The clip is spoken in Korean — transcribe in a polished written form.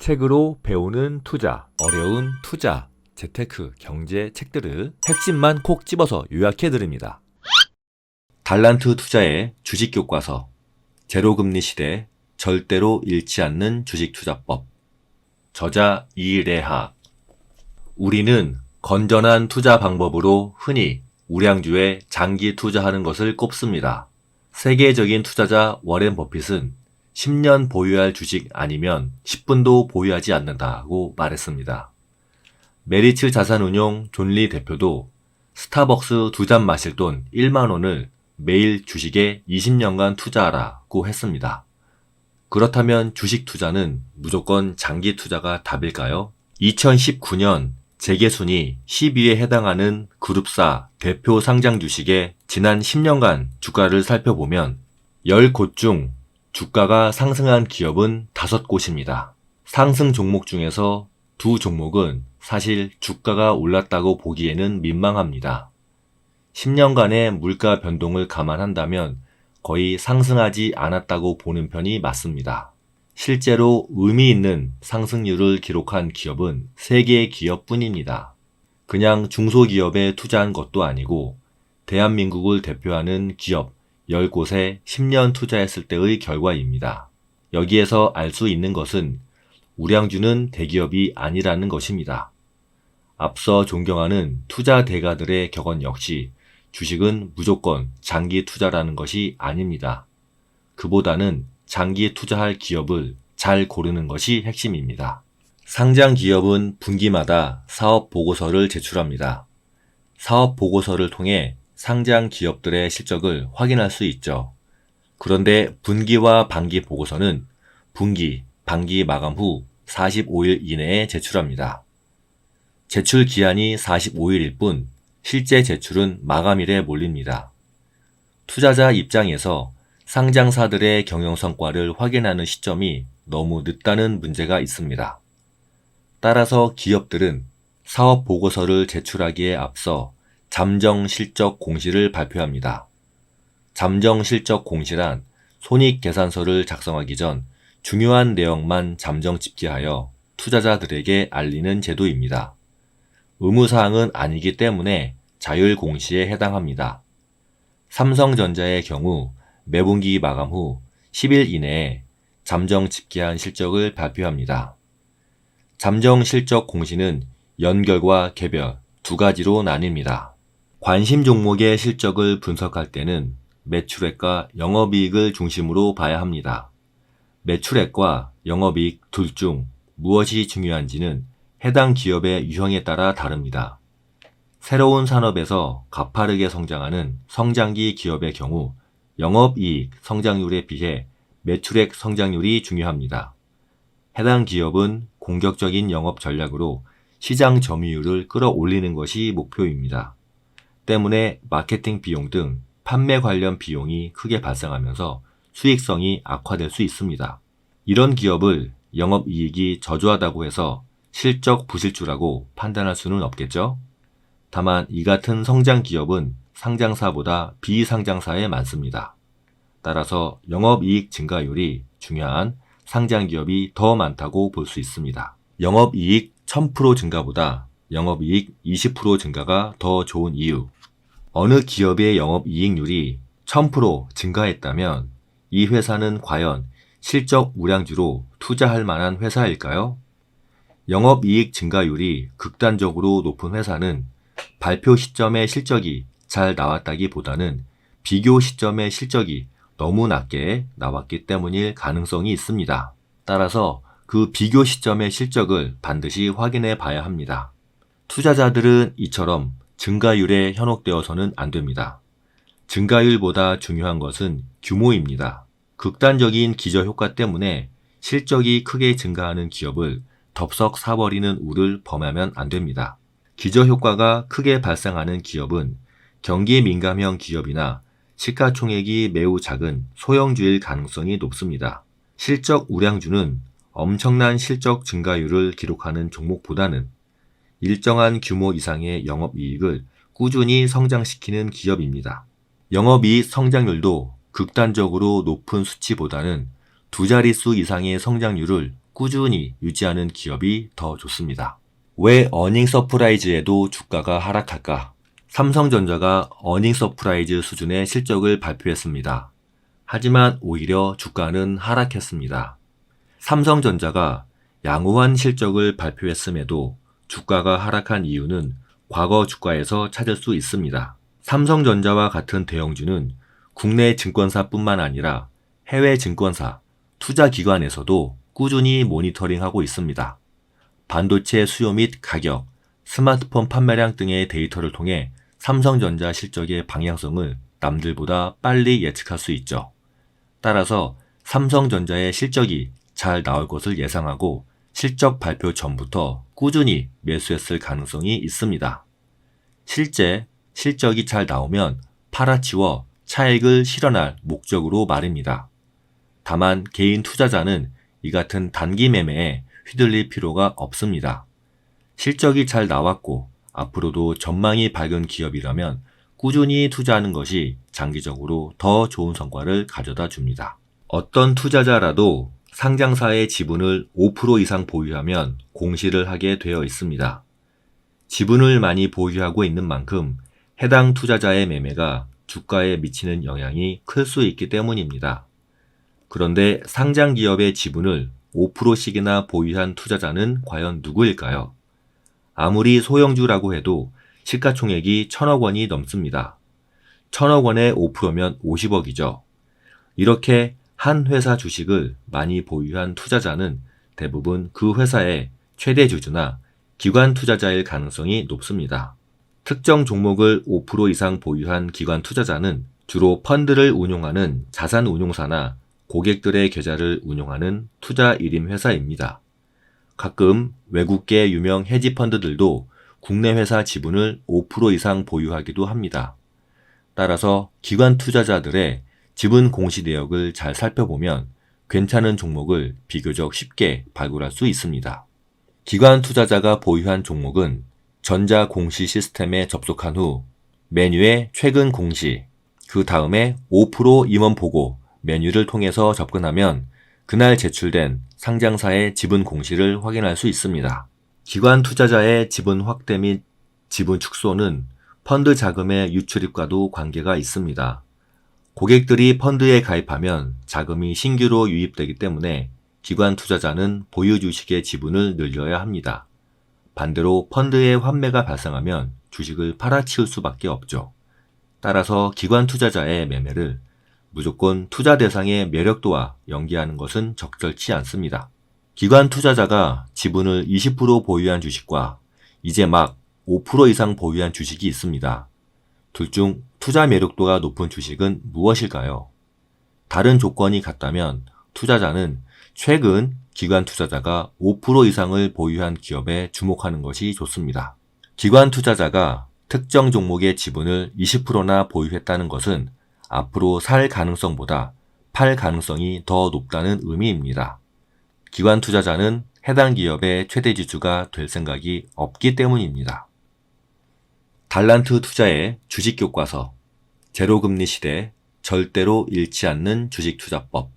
책으로 배우는 투자, 어려운 투자, 재테크, 경제 책들을 핵심만 콕 집어서 요약해드립니다. 달란트 투자의 주식교과서, 제로금리 시대 절대로 잃지 않는 주식투자법. 저자 이래하. 우리는 건전한 투자 방법으로 흔히 우량주에 장기 투자하는 것을 꼽습니다. 세계적인 투자자 워렌 버핏은 10년 보유할 주식 아니면 10분도 보유하지 않는다고 말했습니다. 메리츠 자산운용 존리 대표도 스타벅스 2잔 마실 돈 1만 원을 매일 주식에 20년간 투자하라고 했습니다. 그렇다면 주식 투자는 무조건 장기 투자가 답일까요? 2019년 재계순위 10위에 해당하는 그룹사 대표 상장 주식의 지난 10년간 주가를 살펴보면 10곳 중 주가가 상승한 기업은 5곳입니다. 상승 종목 중에서 2 종목은 사실 주가가 올랐다고 보기에는 민망합니다. 10년간의 물가 변동을 감안한다면 거의 상승하지 않았다고 보는 편이 맞습니다. 실제로 의미 있는 상승률을 기록한 기업은 3개의 기업뿐입니다. 그냥 중소기업에 투자한 것도 아니고 대한민국을 대표하는 기업 10곳에 10년 투자했을 때의 결과입니다. 여기에서 알 수 있는 것은 우량주는 대기업이 아니라는 것입니다. 앞서 존경하는 투자 대가들의 격언 역시 주식은 무조건 장기 투자라는 것이 아닙니다. 그보다는 장기 투자할 기업을 잘 고르는 것이 핵심입니다. 상장 기업은 분기마다 사업 보고서를 제출합니다. 사업 보고서를 통해 상장 기업들의 실적을 확인할 수 있죠. 그런데 분기와 반기 보고서는 분기, 반기 마감 후 45일 이내에 제출합니다. 제출 기한이 45일일 뿐 실제 제출은 마감일에 몰립니다. 투자자 입장에서 상장사들의 경영 성과를 확인하는 시점이 너무 늦다는 문제가 있습니다. 따라서 기업들은 사업 보고서를 제출하기에 앞서 잠정 실적 공시를 발표합니다. 잠정 실적 공시란 손익계산서를 작성하기 전 중요한 내용만 잠정 집계하여 투자자들에게 알리는 제도입니다. 의무사항은 아니기 때문에 자율 공시에 해당합니다. 삼성전자의 경우 매분기 마감 후 10일 이내에 잠정 집계한 실적을 발표합니다. 잠정 실적 공시는 연결과 개별 2가지로 나뉩니다. 관심 종목의 실적을 분석할 때는 매출액과 영업이익을 중심으로 봐야 합니다. 매출액과 영업이익 둘 중 무엇이 중요한지는 해당 기업의 유형에 따라 다릅니다. 새로운 산업에서 가파르게 성장하는 성장기 기업의 경우 영업이익 성장률에 비해 매출액 성장률이 중요합니다. 해당 기업은 공격적인 영업 전략으로 시장 점유율을 끌어올리는 것이 목표입니다. 때문에 마케팅 비용 등 판매 관련 비용이 크게 발생하면서 수익성이 악화될 수 있습니다. 이런 기업을 영업이익이 저조하다고 해서 실적 부실주라고 판단할 수는 없겠죠? 다만 이 같은 성장 기업은 상장사보다 비상장사에 많습니다. 따라서 영업이익 증가율이 중요한 상장 기업이 더 많다고 볼 수 있습니다. 영업이익 1000% 증가보다 영업이익 20% 증가가 더 좋은 이유. 어느 기업의 영업이익률이 1000% 증가했다면 이 회사는 과연 실적 우량주로 투자할 만한 회사일까요? 영업이익 증가율이 극단적으로 높은 회사는 발표 시점의 실적이 잘 나왔다기보다는 비교 시점의 실적이 너무 낮게 나왔기 때문일 가능성이 있습니다. 따라서 그 비교 시점의 실적을 반드시 확인해 봐야 합니다. 투자자들은 이처럼 증가율에 현혹되어서는 안 됩니다. 증가율보다 중요한 것은 규모입니다. 극단적인 기저효과 때문에 실적이 크게 증가하는 기업을 덥석 사버리는 우를 범하면 안 됩니다. 기저효과가 크게 발생하는 기업은 경기 민감형 기업이나 시가총액이 매우 작은 소형주일 가능성이 높습니다. 실적 우량주는 엄청난 실적 증가율을 기록하는 종목보다는 일정한 규모 이상의 영업이익을 꾸준히 성장시키는 기업입니다. 영업이익 성장률도 극단적으로 높은 수치보다는 2자릿수 이상의 성장률을 꾸준히 유지하는 기업이 더 좋습니다. 왜 어닝 서프라이즈에도 주가가 하락할까? 삼성전자가 어닝 서프라이즈 수준의 실적을 발표했습니다. 하지만 오히려 주가는 하락했습니다. 삼성전자가 양호한 실적을 발표했음에도 주가가 하락한 이유는 과거 주가에서 찾을 수 있습니다. 삼성전자와 같은 대형주는 국내 증권사뿐만 아니라 해외 증권사, 투자기관에서도 꾸준히 모니터링하고 있습니다. 반도체 수요 및 가격, 스마트폰 판매량 등의 데이터를 통해 삼성전자 실적의 방향성을 남들보다 빨리 예측할 수 있죠. 따라서 삼성전자의 실적이 잘 나올 것을 예상하고 실적 발표 전부터 꾸준히 매수했을 가능성이 있습니다. 실제 실적이 잘 나오면 팔아치워 차익을 실현할 목적으로 말입니다. 다만 개인 투자자는 이 같은 단기 매매에 휘둘릴 필요가 없습니다. 실적이 잘 나왔고 앞으로도 전망이 밝은 기업이라면 꾸준히 투자하는 것이 장기적으로 더 좋은 성과를 가져다 줍니다. 어떤 투자자라도 상장사의 지분을 5% 이상 보유하면 공시를 하게 되어 있습니다. 지분을 많이 보유하고 있는 만큼 해당 투자자의 매매가 주가에 미치는 영향이 클 수 있기 때문입니다. 그런데 상장 기업의 지분을 5%씩이나 보유한 투자자는 과연 누구일까요? 아무리 소형주라고 해도 시가총액이 1,000억 원이 넘습니다. 1,000억 원에 5%면 50억이죠. 이렇게 한 회사 주식을 많이 보유한 투자자는 대부분 그 회사의 최대 주주나 기관 투자자일 가능성이 높습니다. 특정 종목을 5% 이상 보유한 기관 투자자는 주로 펀드를 운용하는 자산운용사나 고객들의 계좌를 운용하는 투자 일임 회사입니다. 가끔 외국계 유명 헤지펀드들도 국내 회사 지분을 5% 이상 보유하기도 합니다. 따라서 기관 투자자들의 지분 공시 내역을 잘 살펴보면 괜찮은 종목을 비교적 쉽게 발굴할 수 있습니다. 기관 투자자가 보유한 종목은 전자 공시 시스템에 접속한 후 메뉴에 최근 공시, 그 다음에 5% 임원 보고 메뉴를 통해서 접근하면 그날 제출된 상장사의 지분 공시를 확인할 수 있습니다. 기관 투자자의 지분 확대 및 지분 축소는 펀드 자금의 유출입과도 관계가 있습니다. 고객들이 펀드에 가입하면 자금이 신규로 유입되기 때문에 기관 투자자는 보유 주식의 지분을 늘려야 합니다. 반대로 펀드에 환매가 발생하면 주식을 팔아치울 수밖에 없죠. 따라서 기관 투자자의 매매를 무조건 투자 대상의 매력도와 연계하는 것은 적절치 않습니다. 기관 투자자가 지분을 20% 보유한 주식과 이제 막 5% 이상 보유한 주식이 있습니다. 둘 중 투자 매력도가 높은 주식은 무엇일까요? 다른 조건이 같다면 투자자는 최근 기관 투자자가 5% 이상을 보유한 기업에 주목하는 것이 좋습니다. 기관 투자자가 특정 종목의 지분을 20%나 보유했다는 것은 앞으로 살 가능성보다 팔 가능성이 더 높다는 의미입니다. 기관 투자자는 해당 기업의 최대 주주가 될 생각이 없기 때문입니다. 달란트 투자의 주식 교과서, 제로금리 시대 절대로 잃지 않는 주식 투자법.